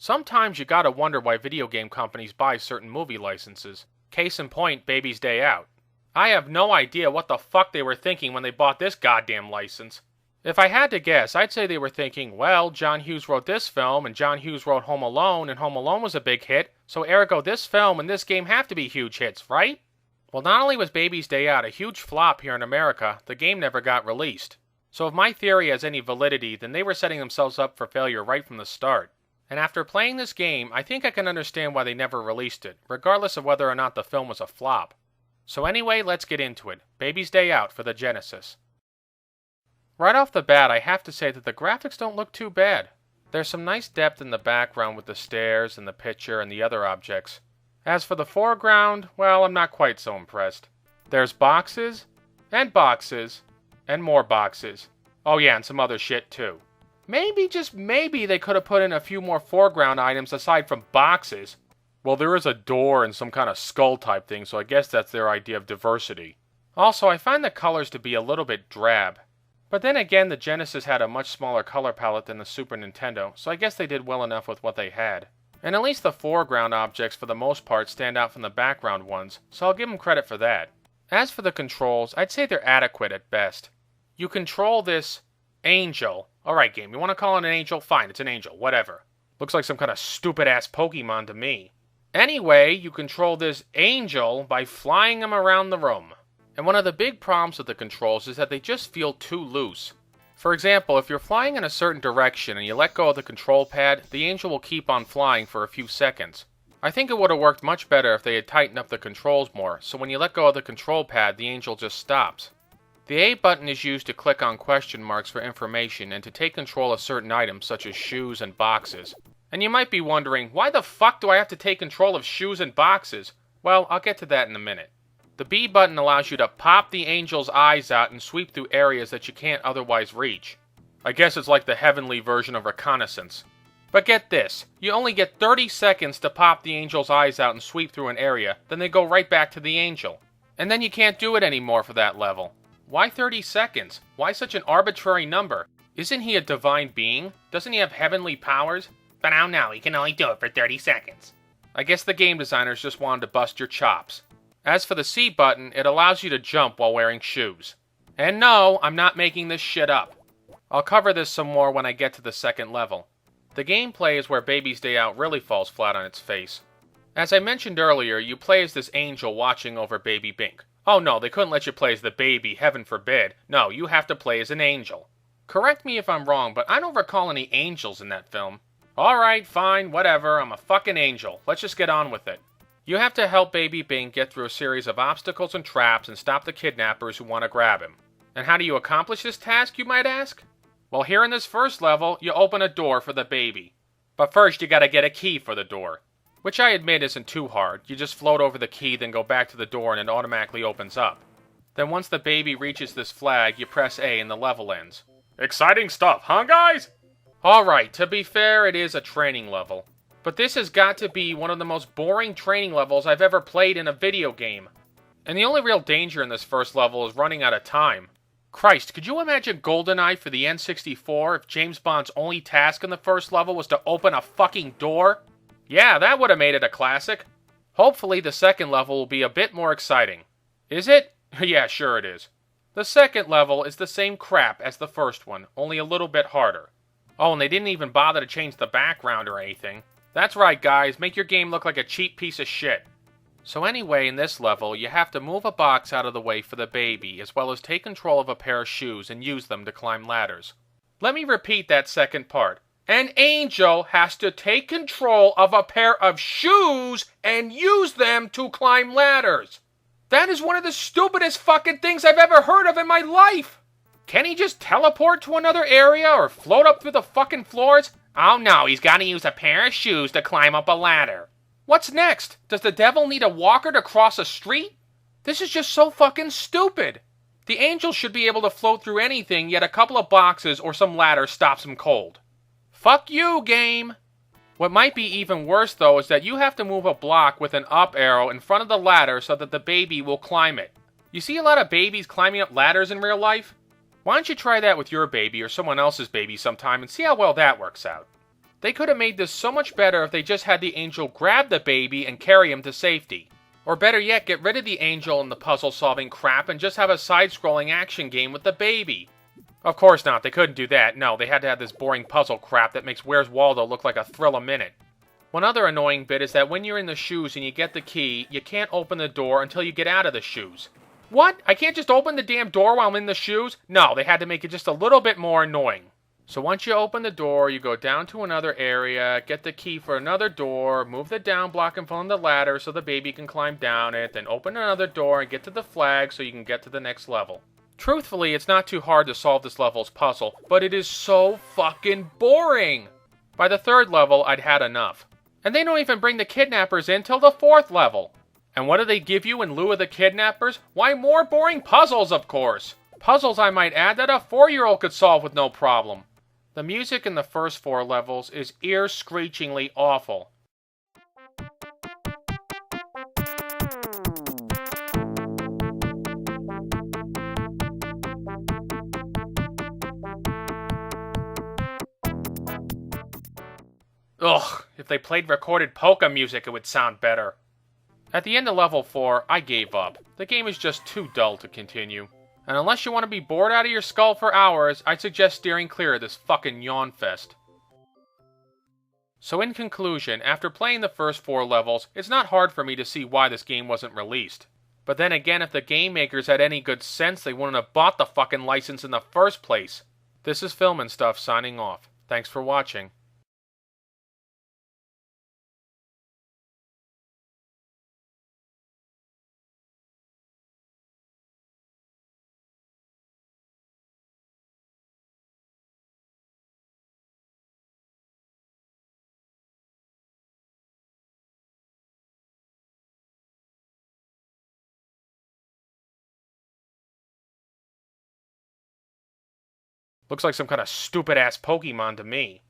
Sometimes you gotta wonder why video game companies buy certain movie licenses. Case in point, Baby's Day Out. I have no idea what the fuck they were thinking when they bought this goddamn license. If I had to guess, I'd say they were thinking, well, John Hughes wrote this film, and John Hughes wrote Home Alone, and Home Alone was a big hit, so ergo this film and this game have to be huge hits, right? Well, not only was Baby's Day Out a huge flop here in America, the game never got released. So if my theory has any validity, then they were setting themselves up for failure right from the start. And after playing this game, I think I can understand why they never released it, regardless of whether or not the film was a flop. So anyway, let's get into it. Baby's Day Out for the Genesis. Right off the bat, I have to say that the graphics don't look too bad. There's some nice depth in the background with the stairs and the picture and the other objects. As for the foreground, well, I'm not quite so impressed. There's boxes, and more boxes. Oh yeah, and some other shit too. Maybe, just maybe, they could have put in a few more foreground items aside from boxes. Well, there is a door and some kind of skull type thing, so I guess that's their idea of diversity. Also, I find the colors to be a little bit drab. But then again, the Genesis had a much smaller color palette than the Super Nintendo, so I guess they did well enough with what they had. And at least the foreground objects for the most part stand out from the background ones, so I'll give them credit for that. As for the controls, I'd say they're adequate at best. You control this angel. Alright game, you want to call it an angel? Fine, it's an angel, whatever. Looks like some kind of stupid-ass Pokemon to me. Anyway, you control this angel by flying him around the room. And one of the big problems with the controls is that they just feel too loose. For example, if you're flying in a certain direction and you let go of the control pad, the angel will keep on flying for a few seconds. I think it would have worked much better if they had tightened up the controls more, so when you let go of the control pad, the angel just stops. The A button is used to click on question marks for information and to take control of certain items such as shoes and boxes. And you might be wondering, why the fuck do I have to take control of shoes and boxes? Well, I'll get to that in a minute. The B button allows you to pop the angel's eyes out and sweep through areas that you can't otherwise reach. I guess it's like the heavenly version of reconnaissance. But get this, you only get 30 seconds to pop the angel's eyes out and sweep through an area, then they go right back to the angel. And then you can't do it anymore for that level. Why 30 seconds? Why such an arbitrary number? Isn't he a divine being? Doesn't he have heavenly powers? But oh no, he can only do it for 30 seconds. I guess the game designers just wanted to bust your chops. As for the C button, it allows you to jump while wearing shoes. And no, I'm not making this shit up. I'll cover this some more when I get to the second level. The gameplay is where Baby's Day Out really falls flat on its face. As I mentioned earlier, you play as this angel watching over Baby Bink. Oh no, they couldn't let you play as the baby, heaven forbid. No, you have to play as an angel. Correct me if I'm wrong, but I don't recall any angels in that film. Alright, fine, whatever, I'm a fucking angel. Let's just get on with it. You have to help Baby Bink get through a series of obstacles and traps and stop the kidnappers who want to grab him. And how do you accomplish this task, you might ask? Well, here in this first level, you open a door for the baby. But first, you gotta get a key for the door. Which I admit isn't too hard. You just float over the key, then go back to the door and it automatically opens up. Then once the baby reaches this flag, you press A and the level ends. Exciting stuff, huh guys? Alright, to be fair, it is a training level. But this has got to be one of the most boring training levels I've ever played in a video game. And the only real danger in this first level is running out of time. Christ, could you imagine GoldenEye for the N64 if James Bond's only task in the first level was to open a fucking door? Yeah, that would have made it a classic. Hopefully the second level will be a bit more exciting. Is it? Yeah, sure it is. The second level is the same crap as the first one, only a little bit harder. Oh, and they didn't even bother to change the background or anything. That's right, guys, make your game look like a cheap piece of shit. So anyway, in this level, you have to move a box out of the way for the baby, as well as take control of a pair of shoes and use them to climb ladders. Let me repeat that second part. An angel has to take control of a pair of shoes and use them to climb ladders. That is one of the stupidest fucking things I've ever heard of in my life. Can he just teleport to another area or float up through the fucking floors? Oh no, he's got to use a pair of shoes to climb up a ladder. What's next? Does the devil need a walker to cross a street? This is just so fucking stupid. The angel should be able to float through anything, yet a couple of boxes or some ladder stops him cold. Fuck you, game! What might be even worse, though, is that you have to move a block with an up arrow in front of the ladder so that the baby will climb it. You see a lot of babies climbing up ladders in real life? Why don't you try that with your baby or someone else's baby sometime and see how well that works out? They could have made this so much better if they just had the angel grab the baby and carry him to safety. Or better yet, get rid of the angel and the puzzle-solving crap and just have a side-scrolling action game with the baby. Of course not, they couldn't do that. No, they had to have this boring puzzle crap that makes Where's Waldo look like a thrill a minute. One other annoying bit is that when you're in the shoes and you get the key, you can't open the door until you get out of the shoes. What? I can't just open the damn door while I'm in the shoes? No, they had to make it just a little bit more annoying. So once you open the door, you go down to another area, get the key for another door, move the down block in front of the ladder so the baby can climb down it, then open another door and get to the flag so you can get to the next level. Truthfully, it's not too hard to solve this level's puzzle, but it is so fucking boring! By the third level, I'd had enough. And they don't even bring the kidnappers in till the fourth level. And what do they give you in lieu of the kidnappers? Why, more boring puzzles, of course! Puzzles, I might add, that a 4-year-old could solve with no problem. The music in the first 4 levels is ear-screechingly awful. Ugh, if they played recorded polka music, it would sound better. At the end of level 4, I gave up. The game is just too dull to continue. And unless you want to be bored out of your skull for hours, I'd suggest steering clear of this fucking yawn fest. So in conclusion, after playing the first 4 levels, it's not hard for me to see why this game wasn't released. But then again, if the game makers had any good sense, they wouldn't have bought the fucking license in the first place. This is Film and Stuff signing off. Thanks for watching. Looks like some kind of stupid-ass Pokemon to me.